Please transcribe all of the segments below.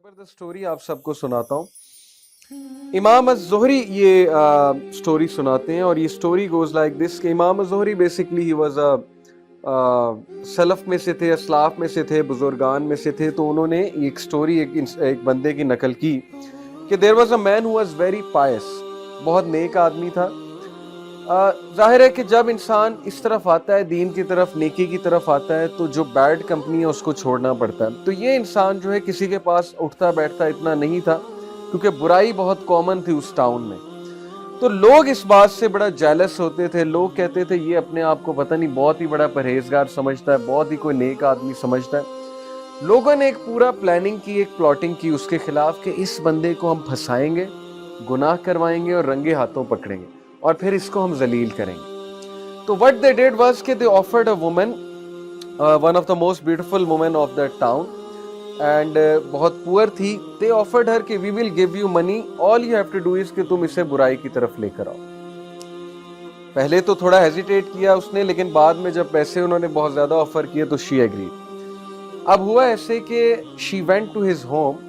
ज़बरदस्त स्टोरी आप सबको सुनाता हूँ। इमाम अज़-ज़ुहरी ये स्टोरी सुनाते हैं और ये स्टोरी गोज़ लाइक दिस कि इमाम अज़-ज़ुहरी बेसिकली ही वाज़ सलफ़ में से थे, असलाफ़ में से थे, बुज़ुर्गान में से थे। तो उन्होंने एक स्टोरी एक बंदे की नकल की कि there was a man who was very pious, बहुत नेक आदमी था। ज़ाहिर है कि जब इंसान इस तरफ आता है, दीन की तरफ, नेकी की तरफ आता है, तो जो बैड कंपनी है उसको छोड़ना पड़ता है। तो ये इंसान जो है किसी के पास उठता बैठता इतना नहीं था, क्योंकि बुराई बहुत कॉमन थी उस टाउन में। तो लोग इस बात से बड़ा जेलस होते थे। लोग कहते थे ये अपने आप को पता नहीं बहुत ही बड़ा परहेजगार समझता है, बहुत ही कोई नेक आदमी समझता है। लोगों ने एक पूरा प्लानिंग की, एक प्लॉटिंग की उसके खिलाफ कि इस बंदे को हम फंसाएंगे, गुनाह करवाएंगे और रंगे हाथों पकड़ेंगे और फिर इसको हम जलील करेंगे। तो व्हाट दे डिड वाज कि they offered a woman, one of the most beautiful women of that town, and बहुत पुअर थी। दे ऑफर्ड हर कि we will give you money, all you have to do is कि तुम इसे बुराई की तरफ लेकर आओ। पहले तो थोड़ा हेजिटेट किया उसने, लेकिन बाद में जब पैसे उन्होंने बहुत ज्यादा ऑफर किए तो शी एग्री। अब हुआ ऐसे कि she went to his home,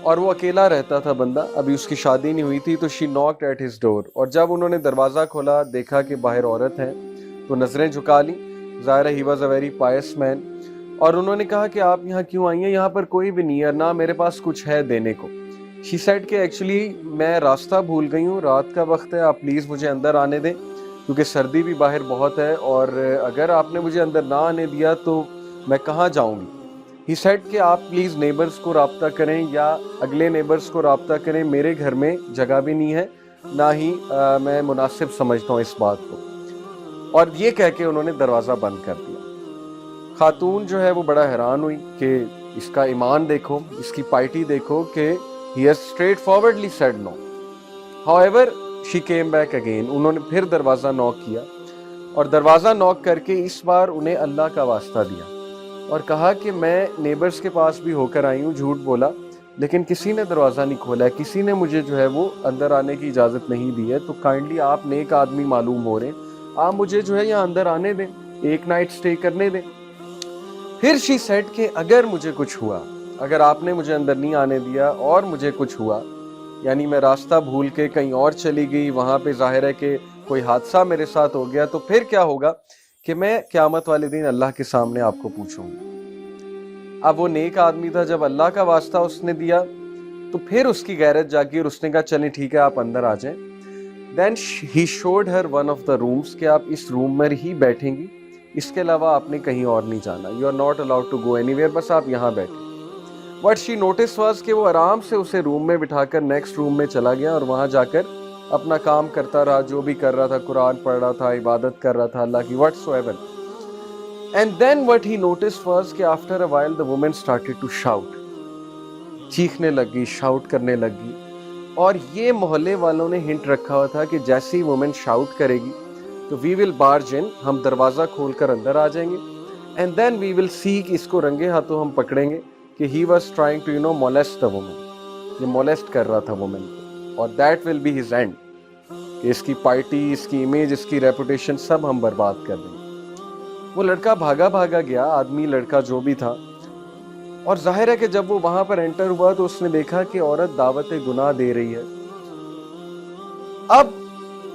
और वो अकेला रहता था बंदा, अभी उसकी शादी नहीं हुई थी। तो she knocked at his door, और जब उन्होंने दरवाज़ा खोला, देखा कि बाहर औरत है, तो नज़रें झुका ली। ज़ाहिर है he was a very Payas man. और उन्होंने कहा कि आप यहाँ क्यों आई हैं, यहाँ पर कोई भी नहीं है, ना मेरे पास कुछ है देने को। शी सेड कि एक्चुअली मैं रास्ता भूल गई हूँ, रात का वक्त है, आप प्लीज़ मुझे अंदर आने दें, क्योंकि सर्दी भी बाहर बहुत है, और अगर आपने मुझे अंदर ना आने दिया तो मैं कहाँ जाऊँगी। ही सेड कि आप प्लीज़ नेबर्स को राब्ता करें या अगले नेबर्स को राब्ता करें, मेरे घर में जगह भी नहीं है, ना ही मैं मुनासिब समझता हूँ इस बात को। और ये कह के उन्होंने दरवाज़ा बंद कर दिया। खातून जो है वो बड़ा हैरान हुई कि इसका ईमान देखो, इसकी पाइटी देखो कि he has straightforwardly said no. However she came back again, उन्होंने फिर दरवाज़ा नॉक किया, और दरवाज़ा नॉक करके इस बार उन्हें अल्लाह का वास्ता दिया और कहा कि मैं नेबर्स के पास भी होकर आई हूँ, झूठ बोला, लेकिन किसी ने दरवाज़ा नहीं खोला है, किसी ने मुझे जो है वो अंदर आने की इजाज़त नहीं दी है। तो काइंडली आप नेक आदमी मालूम हो रहे हैं, आप मुझे जो है यहाँ अंदर आने दें, एक नाइट स्टे करने दें। फिर शी सेड कि अगर मुझे कुछ हुआ, अगर आपने मुझे अंदर नहीं आने दिया और मुझे कुछ हुआ, यानी मैं रास्ता भूल के कहीं और चली गई, वहाँ पे ज़ाहिर है कि कोई हादसा मेरे साथ हो गया, तो फिर क्या होगा कि मैं क़यामत वाले दिन अल्लाह के सामने आपको पूछूंगा। अब वो नेक आदमी था, जब अल्लाह का वास्ता उसने दिया तो फिर उसकी गैरत जागी और उसने कहा चलें ठीक है, आप अंदर आ जाएं। Then he showed her one of the rooms कि आप इस रूम में ही बैठेंगी, इसके अलावा आपने कहीं और नहीं जाना, you are not allowed to go anywhere, बस आप यहाँ बैठे। बट शी नोटिस वाज कि वो आराम से उसे रूम में बिठाकर नेक्स्ट रूम में चला गया और वहाँ जाकर अपना काम करता रहा, जो भी कर रहा था, कुरान पढ़ रहा था, इबादत कर रहा था अल्लाह की, whatsoever. And then what he noticed was कि after a while the woman started to shout, चीखने लगी, शाउट करने लगी। और ये मोहल्ले वालों ने हिंट रखा हुआ था कि जैसे ही वुमन शाउट करेगी तो वी विल बार्ज इन, हम दरवाज़ा खोलकर अंदर आ जाएंगे, and then we will see कि इसको रंगे हाथों हम पकड़ेंगे कि he was trying to molest the woman, ये मोलेस्ट कर रहा था वुमन को, और that will be his end, कि इसकी पार्टी, इसकी इमेज, इसकी रेपुटेशन सब हम बर्बाद कर देंगे। वो लड़का भागा भागा गया, आदमी लड़का जो भी था, और जाहिर है कि जब वो वहां पर एंटर हुआ तो उसने देखा कि औरत दावत गुनाह दे रही है। अब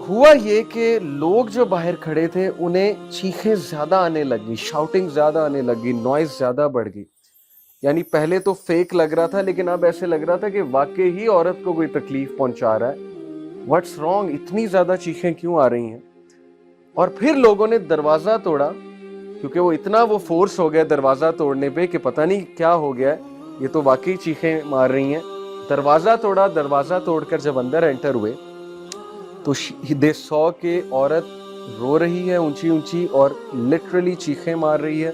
हुआ ये कि लोग जो बाहर खड़े थे उन्हें चीखें ज्यादा आने लगी, शाउटिंग ज्यादा आने लगी, नॉइज ज्यादा बढ़ गई। यानी पहले तो फेक लग रहा था, लेकिन अब ऐसे लग रहा था कि वाकई ही औरत को कोई तकलीफ पहुंचा रहा है। व्हाट्स रॉन्ग, इतनी ज्यादा चीखें क्यों आ रही हैं। और फिर लोगों ने दरवाजा तोड़ा, क्योंकि वो इतना वो फोर्स हो गया दरवाजा तोड़ने पे कि पता नहीं क्या हो गया, ये तो वाकई चीखें मार रही हैं। दरवाजा तोड़ा, दरवाजा तोड़कर जब अंदर एंटर हुए तो दे सॉ के औरत रो रही है ऊंची ऊंची और लिटरली चीखें मार रही है।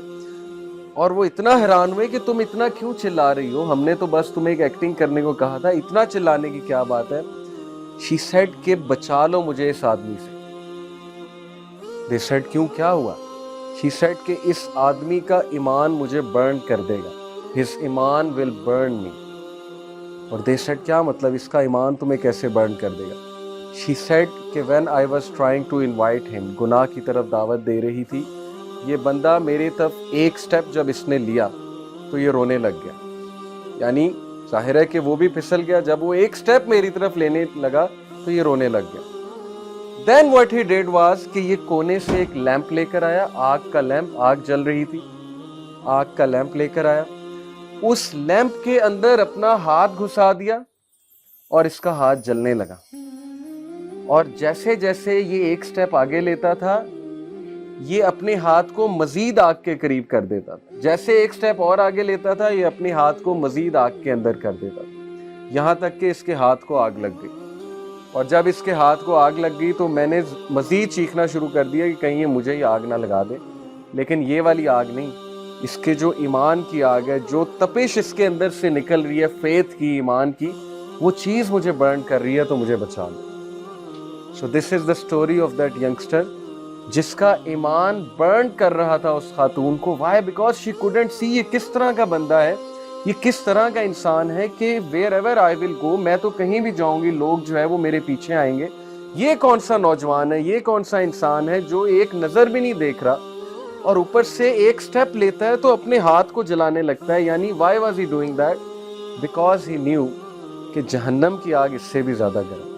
और वो इतना हैरान हुए कि तुम इतना क्यों चिल्ला रही हो, हमने तो बस तुम्हें एक एक्टिंग करने को कहा था, इतना चिल्लाने की क्या बात है। शी सेड कि बचा लो मुझे इस आदमी से। दे सेड क्यों, क्या हुआ। शी सेड कि इस आदमी का ईमान मुझे बर्न कर देगा, हिज ईमान विल बर्न मी। और दे सेड क्या मतलब, इसका ईमान तुम्हें कैसे बर्न कर देगा। शी सेड कि when I was trying to invite him, गुनाह की तरफ दावत दे रही थी, ये बंदा मेरी तरफ एक स्टेप जब इसने लिया तो ये रोने लग गया। यानी ظاہر ہے کہ وہ بھی پھسل گیا. جب وہ ایک سٹیپ میری طرف لینے لگا تو یہ رونے لگ گیا. Then what he did was کہ یہ کونے سے ایک لیمپ لے کر آیا, آگ کا لیمپ, آگ جل رہی تھی, آگ کا لیمپ لے کر آیا, اس لیمپ کے اندر اپنا ہاتھ گھسا دیا اور اس کا ہاتھ جلنے لگا. اور جیسے جیسے یہ ایک سٹیپ آگے لیتا تھا یہ اپنے ہاتھ کو مزید آگ کے قریب کر دیتا تھا. جیسے ایک سٹیپ اور آگے لیتا تھا یہ اپنے ہاتھ کو مزید آگ کے اندر کر دیتا تھا, یہاں تک کہ اس کے ہاتھ کو آگ لگ گئی. اور جب اس کے ہاتھ کو آگ لگ گئی تو میں نے مزید چیخنا شروع کر دیا کہ کہیں یہ مجھے ہی آگ نہ لگا دے. لیکن یہ والی آگ نہیں, اس کے جو ایمان کی آگ ہے, جو تپش اس کے اندر سے نکل رہی ہے فیتھ کی, ایمان کی, وہ چیز مجھے برن کر رہی ہے, تو مجھے بچا لو. So this is the story of that youngster جس کا ایمان برن کر رہا تھا اس خاتون کو. Why? Because she couldn't see یہ کس طرح کا بندہ ہے, یہ کس طرح کا انسان ہے کہ ویئر ایور آئی ول گو, میں تو کہیں بھی جاؤں گی لوگ جو ہے وہ میرے پیچھے آئیں گے. یہ کون سا نوجوان ہے, یہ کون سا انسان ہے جو ایک نظر بھی نہیں دیکھ رہا اور اوپر سے ایک سٹیپ لیتا ہے تو اپنے ہاتھ کو جلانے لگتا ہے. یعنی Y was he doing that? Because he new کہ جہنم کی آگ اس سے بھی زیادہ گرم.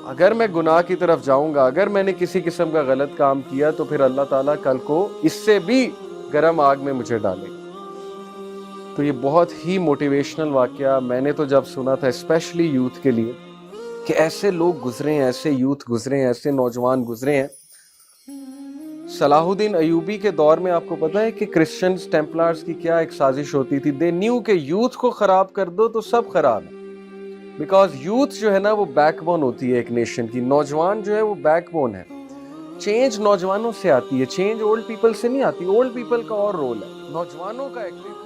اگر میں گناہ کی طرف جاؤں گا, اگر میں نے کسی قسم کا غلط کام کیا, تو پھر اللہ تعالیٰ کل کو اس سے بھی گرم آگ میں مجھے ڈالے گا. تو یہ بہت ہی موٹیویشنل واقعہ میں نے تو جب سنا تھا, اسپیشلی یوتھ کے لیے, کہ ایسے لوگ گزرے ہیں, ایسے یوتھ گزرے ہیں, ایسے نوجوان گزرے ہیں. صلاح الدین ایوبی کے دور میں آپ کو پتا ہے کہ کرسچنز ٹیمپلرز کی کیا ایک سازش ہوتی تھی. دے نیو کہ یوتھ کو خراب کر دو تو سب خراب ہے. بیکاز یوتھ جو ہے نا وہ بیک بون ہوتی ہے ایک نیشن کی. نوجوان جو ہے وہ بیک بون ہے. چینج نوجوانوں سے آتی ہے, چینج اولڈ پیپل سے نہیں آتی. اولڈ پیپل کا اور رول ہے, نوجوانوں کا ایکٹیو